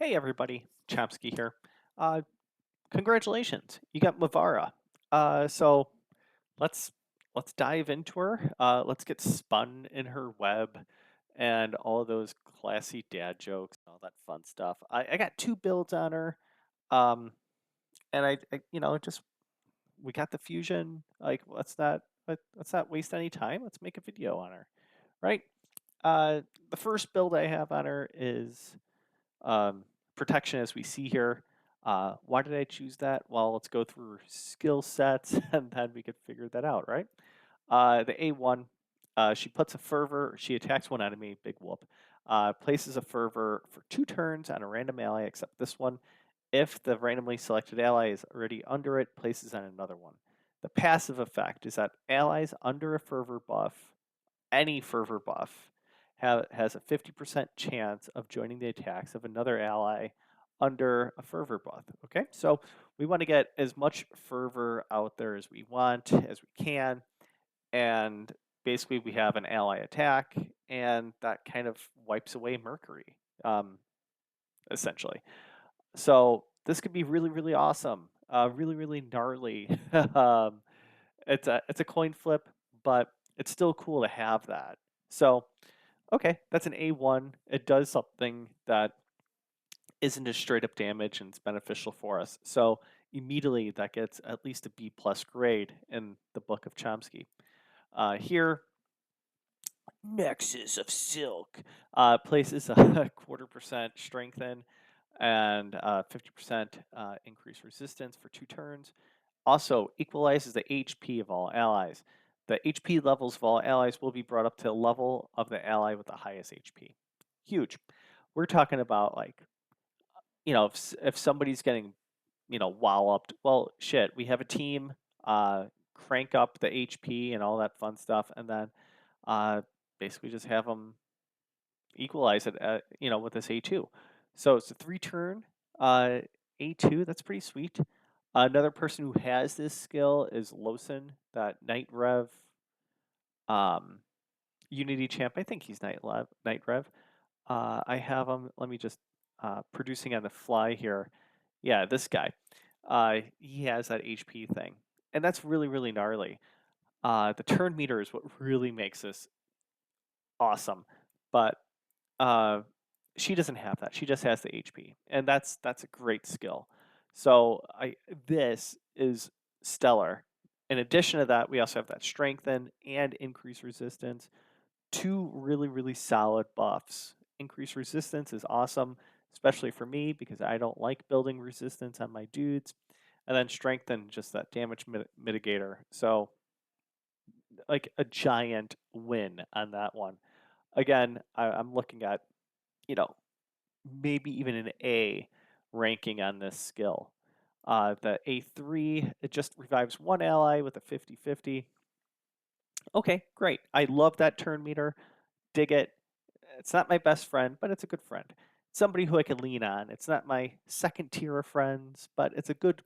Hey everybody, Chomsky here. Uh, Congratulations, you got Mavara. So let's let's dive into her. Let's get spun in her web and all of those classy dad jokes and all that fun stuff. I got two builds on her, um, and just we got the fusion. Like let's not waste any time. Let's make a video on her, right? The first build I have on her is um, protection as we see here. Why did I choose that? Well, let's go through skill sets and then we could figure that out, right? The A1, she puts a fervor, she attacks one enemy, big whoop. Places a fervor for 2 turns on a random ally except this one. If the randomly selected ally is already under it, places on another one. The passive effect is that allies under a fervor buff, any fervor buff, has a 50% chance of joining the attacks of another ally under a fervor buff. Okay, so we want to get as much fervor out there as we want, as we can, and basically we have an ally attack, and that kind of wipes away Mercury, essentially. So this could be really, really awesome, really, really gnarly. It's a coin flip, but it's still cool to have that. So okay, that's an A1. It does something that isn't just straight up damage and it's beneficial for us. So immediately that gets at least a B plus grade in the book of Chomsky. Here, Nexus of Silk places a 1/4% strengthen and 50% increased resistance for 2 turns. Also equalizes the HP of all allies. The HP levels of all allies will be brought up to the level of the ally with the highest HP. Huge. We're talking about like, if somebody's getting, walloped, well, shit, we have a team, crank up the HP and all that fun stuff, and then uh, basically just have them equalize it, with this A2. So it's a 3-turn A2. That's pretty sweet. Another person who has this skill is Losen, that Night Rev Unity champ. I think he's Night Rev. I have him. Let me just producing on the fly here. Yeah, this guy. He has that HP thing, and that's really really gnarly. The turn meter is what really makes this awesome, but uh, she doesn't have that. She just has the HP, and that's a great skill. So this is stellar. In addition to that, we also have that strengthen and increase resistance. 2 really really solid buffs. Increase resistance is awesome, especially for me because I don't like building resistance on my dudes. And then strengthen, just that damage mitigator. So like a giant win on that one. Again, I'm looking at, you know, maybe even an A ranking on this skill. The A3, it just revives one ally with a 50/50. Okay, great. I love that turn meter. Dig it. It's not my best friend, but it's a good friend. Somebody who I can lean on. It's not my second tier of friends, but it's a good,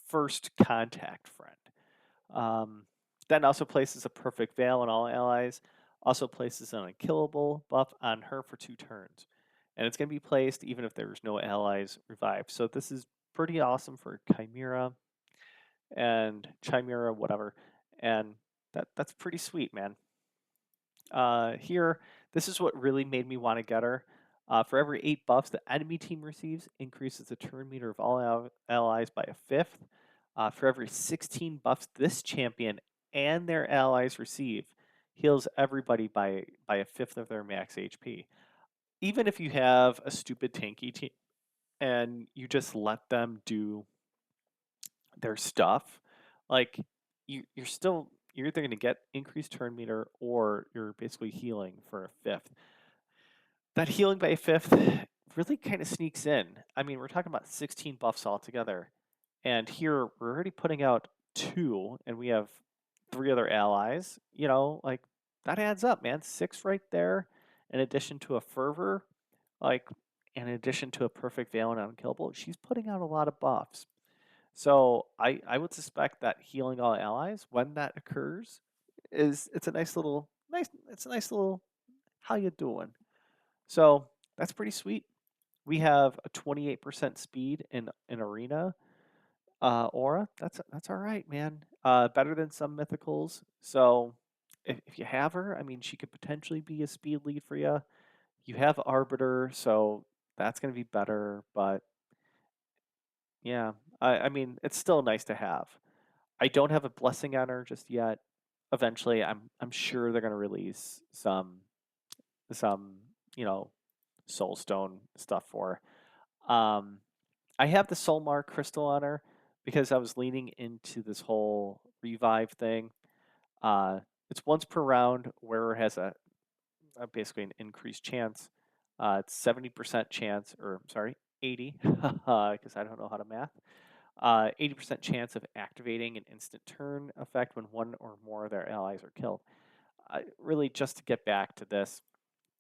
first contact friend. Then also places a perfect veil on all allies. Also places an unkillable buff on her for 2 turns. And it's going to be placed even if there's no allies revived. So this is pretty awesome for Chimera and Chimera, whatever. And that's pretty sweet, man. Here, this is what really made me want to get her. For every 8 buffs the enemy team receives, increases the turn meter of all allies by a 5th. For every 16 buffs this champion and their allies receive, heals everybody by a 5th of their max HP. Even if you have a stupid tanky team and you just let them do their stuff, like you're either going to get increased turn meter or you're basically healing for a 5th. That healing by a 5th really kind of sneaks in. I mean, we're talking about 16 buffs altogether. And here we're already putting out 2 and we have 3 other allies. Like that adds up, man. 6 right there in addition to a fervor, like in addition to a perfect veil and unkillable. She's putting out a lot of buffs. So I would suspect that healing all allies when that occurs it's a nice little how you doing. So that's pretty sweet. We have a 28% speed in arena aura. That's all right, man. Better than some mythicals. So if you have her, I mean, she could potentially be a speed lead for you. You have Arbiter, so that's going to be better. But yeah, I mean, it's still nice to have. I don't have a blessing on her just yet. Eventually, I'm sure they're going to release some Soulstone stuff for her. I have the Soulmar crystal on her because I was leaning into this whole revive thing. Uh, it's once per round. Wearer has basically an increased chance. It's 70% chance, or sorry, 80, because I don't know how to math. 80% chance of activating an instant turn effect when one or more of their allies are killed. Really, just to get back to this,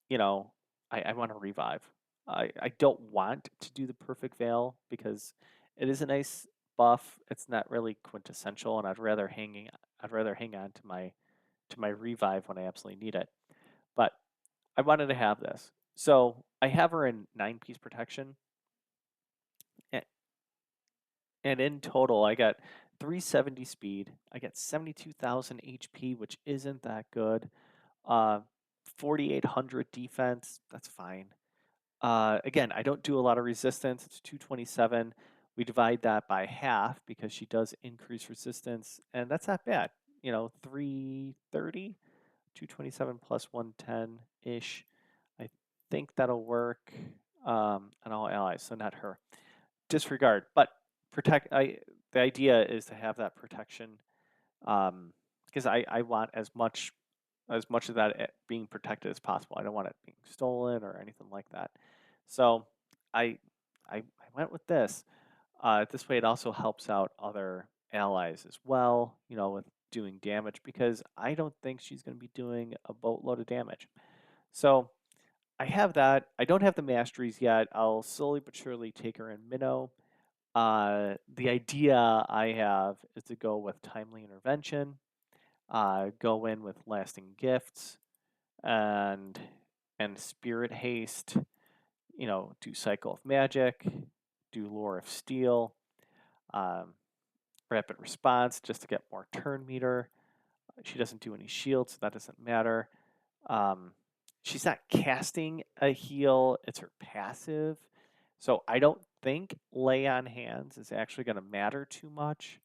you know, I want to revive. I don't want to do the perfect veil because it is a nice buff. It's not really quintessential, and I'd rather hang on to my revive when I absolutely need it. But I wanted to have this, so I have her in 9-piece protection, and in total I got 370 speed. I got 72,000 HP, which isn't that good. Uh, 4,800 defense. That's fine. Again, I don't do a lot of resistance. It's 227. We divide that by half because she does increase resistance, and that's not bad. 330, 227 plus 110 ish. I think that'll work on all allies, so not her. Disregard, but protect. The idea is to have that protection because I want as much of that being protected as possible. I don't want it being stolen or anything like that. So I I went with this. This way, it also helps out other allies as well. With doing damage because I don't think she's going to be doing a boatload of damage. So I have that. I don't have the masteries yet. I'll slowly but surely take her in minnow. The idea I have is to go with timely intervention, go in with lasting gifts, and spirit haste. Do cycle of magic, do lore of steel, um, rapid response just to get more turn meter. She doesn't do any shield, so that doesn't matter. Um, she's not casting a heal; it's her passive. So I don't think lay on hands is actually going to matter too much.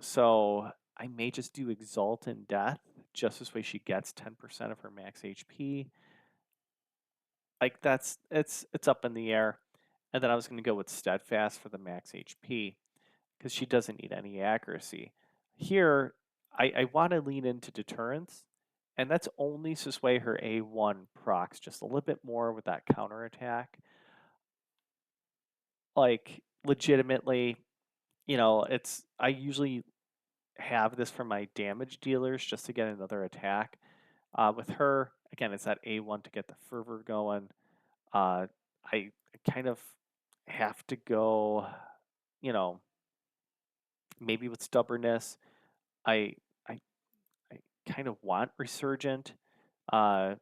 So I may just do exalt in death, just this way she gets 10% of her max HP. Like it's up in the air. And then I was going to go with steadfast for the max HP because she doesn't need any accuracy. Here, I want to lean into deterrence, and that's only to sway her A1 procs just a little bit more with that counterattack. Like legitimately, I usually have this for my damage dealers just to get another attack. With her, again, it's that A1 to get the fervor going. I kind of have to go, you know, maybe with stubbornness. I I I kind of want resurgent, uh,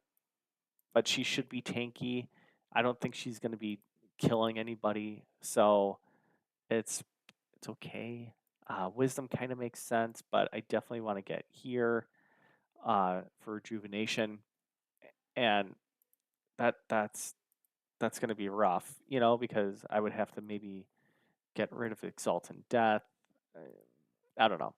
but she should be tanky. I don't think she's going to be killing anybody, so it's it's okay. Wisdom kind of makes sense, but I definitely want to get here for rejuvenation, and that's going to be rough, because I would have to maybe get rid of Exaltant Death. Uh, I don't know.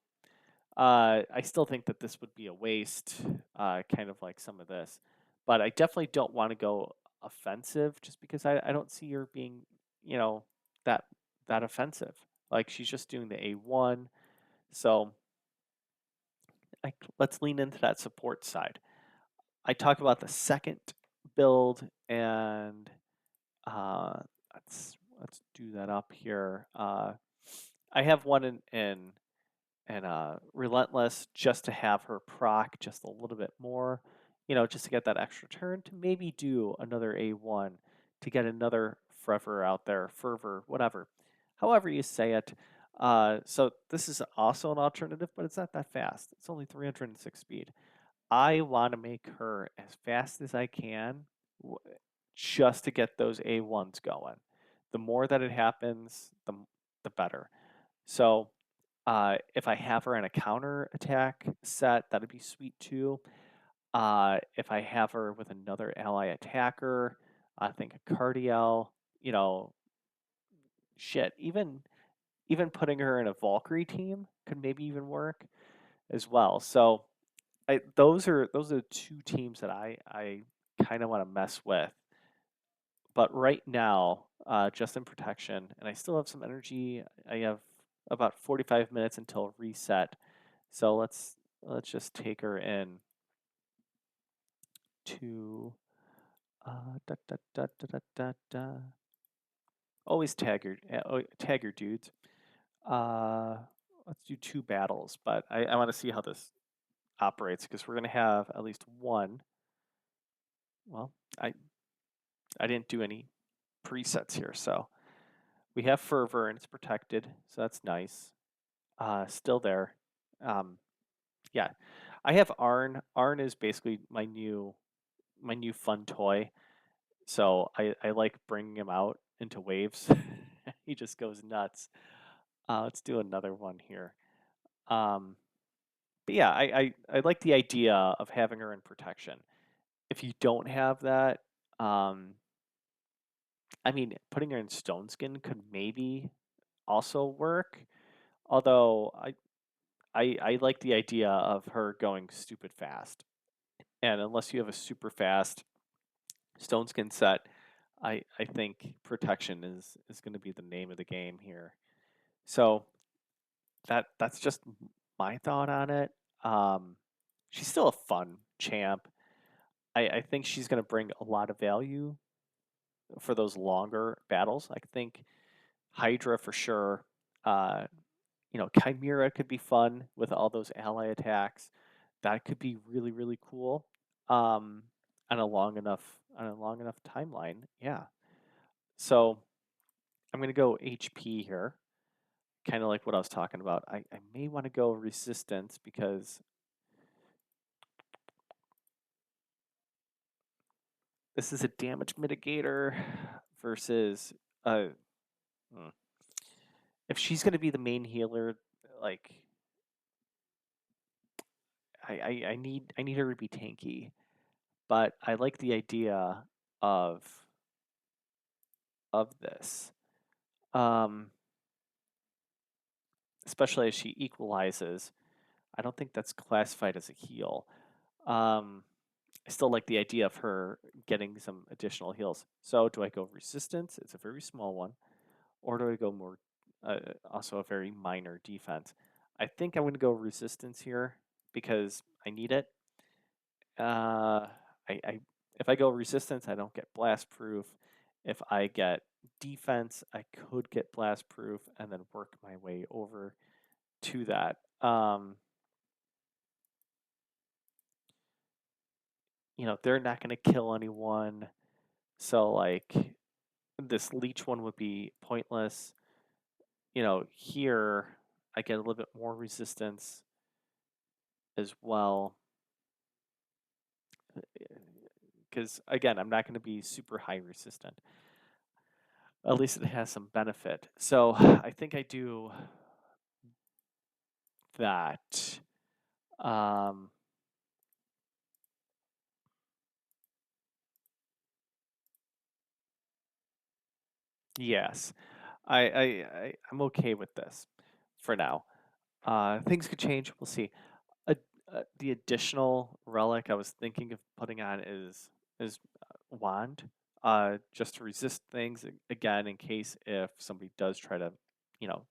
I still think that this would be a waste, kind of like some of this, but I definitely don't want to go offensive just because I don't see her being, you know, that that offensive. Like she's just doing the A1, so let's lean into that support side. I talk about the second build, and uh, let's do that up here. I have one in Relentless just to have her proc just a little bit more, just to get that extra turn to maybe do another A1 to get another Fervor out there, Fervor, whatever, however you say it. So this is also an alternative, but it's not that fast. It's only 306 speed. I want to make her as fast as I can, just to get those A1s going. The more that it happens, the better. So if I have her in a counter attack set, that'd be sweet too. If I have her with another ally attacker, I think a Cardiel, you know, shit, even putting her in a Valkyrie team could maybe even work as well. So those are the two teams that I kind of want to mess with. But right now, just in protection, and I still have some energy. I have about 45 minutes until reset. So let's just take her in to da, da, da, da, da, da, da. Always tag your dudes. Uh, let's do 2 battles, but I want to see how this operates because we're gonna have at least one. Well, I didn't do any presets here, so we have fervor and it's protected, so that's nice. Still there. Um, yeah, I have Arn. Arn is basically my new fun toy. So I like bringing him out into waves. He just goes nuts. Let's do another one here. Um, but yeah, I like the idea of having her in protection. If you don't have that, um, I mean, putting her in stone skin could maybe also work. Although I like the idea of her going stupid fast. And unless you have a super fast stone skin set, I think protection is going to be the name of the game here. So that's just my thought on it. Um, she's still a fun champ. I think she's going to bring a lot of value for those longer battles. I think Hydra for sure. Uh, Chimera could be fun with all those ally attacks. That could be really really cool. Um, on a long enough timeline, yeah. So I'm gonna go HP here, kind of like what I was talking about. I may want to go resistance because this is a damage mitigator versus uh, hmm, if she's gonna be the main healer, like I need her to be tanky, but I like the idea of of this. Um, Especially as she equalizes. I don't think that's classified as a heal. Um, I still like the idea of her getting some additional heals. So do I go resistance? It's a very small one, or do I go more, also a very minor defense? I think I'm going to go resistance here because I need it. Uh, I if I go resistance, I don't get blast proof. If I get defense, I could get blast proof and then work my way over to that. They're not going to kill anyone. So, like, this leech one would be pointless. Here I get a little bit more resistance as well. Because, again, I'm not going to be super high resistant. At least it has some benefit. So, I think I do that. Um, yes, I'm okay with this for now. Things could change. We'll see. Uh, the additional relic I was thinking of putting on is wand, just to resist things again in case if somebody does try to, you know,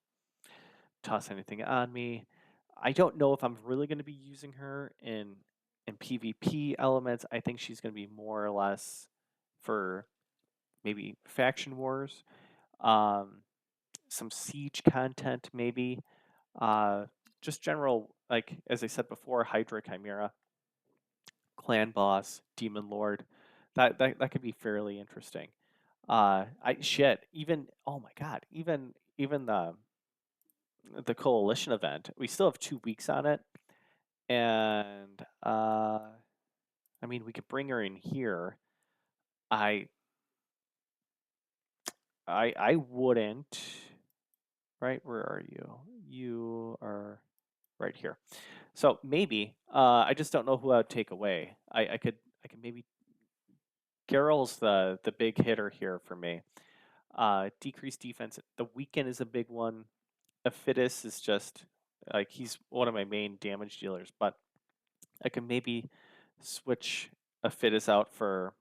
toss anything on me. I don't know if I'm really going to be using her in PvP elements. I think she's going to be more or less for maybe faction wars, um, some siege content maybe, uh, just general, like as I said before, Hydra Chimera, clan boss, demon lord. That could be fairly interesting. I shit, even oh my god, even the coalition event, we still have 2 weeks on it, and I mean we could bring her in here. I I wouldn't. Right, where are you? You are right here. So maybe I just don't know who I would take away. I could maybe Carroll's the big hitter here for me. Decreased defense. The weekend is a big one. Aphidus is just like he's one of my main damage dealers, but I can maybe switch Aphidus out for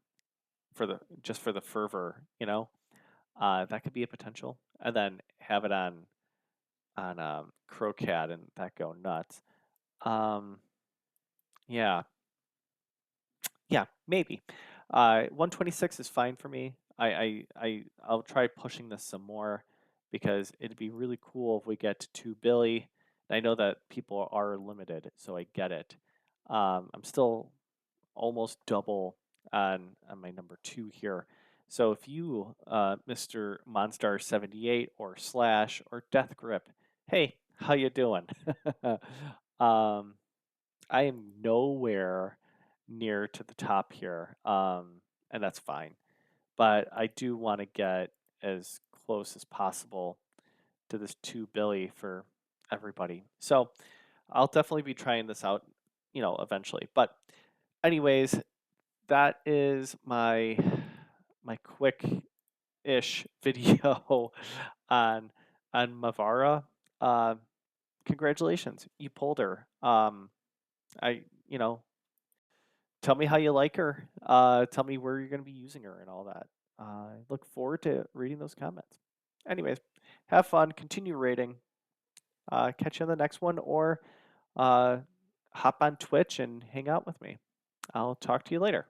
the just for the fervor, you know. That could be a potential, and then have it on Crocat and that go nuts. Um, yeah, yeah, maybe. 126 is fine for me. I'll try pushing this some more because it'd be really cool if we get to 2 Billy. I know that people are limited, so I get it. I'm still almost double on my number 2 here. So if you, Mr. Monstar 78 or Slash or Death Grip, hey, how you doing? um, I am nowhere near to the top here, and that's fine. But I do want to get as close as possible to this 2 Billy for everybody. So I'll definitely be trying this out, eventually. But anyways, that is my quick-ish video on Mavara. Uh, Congratulations, you pulled her. I you know Tell me how you like her. Tell me where you're going to be using her and all that. I look forward to reading those comments. Anyways, have fun. Continue rating. Catch you on the next one, or uh, hop on Twitch and hang out with me. I'll talk to you later.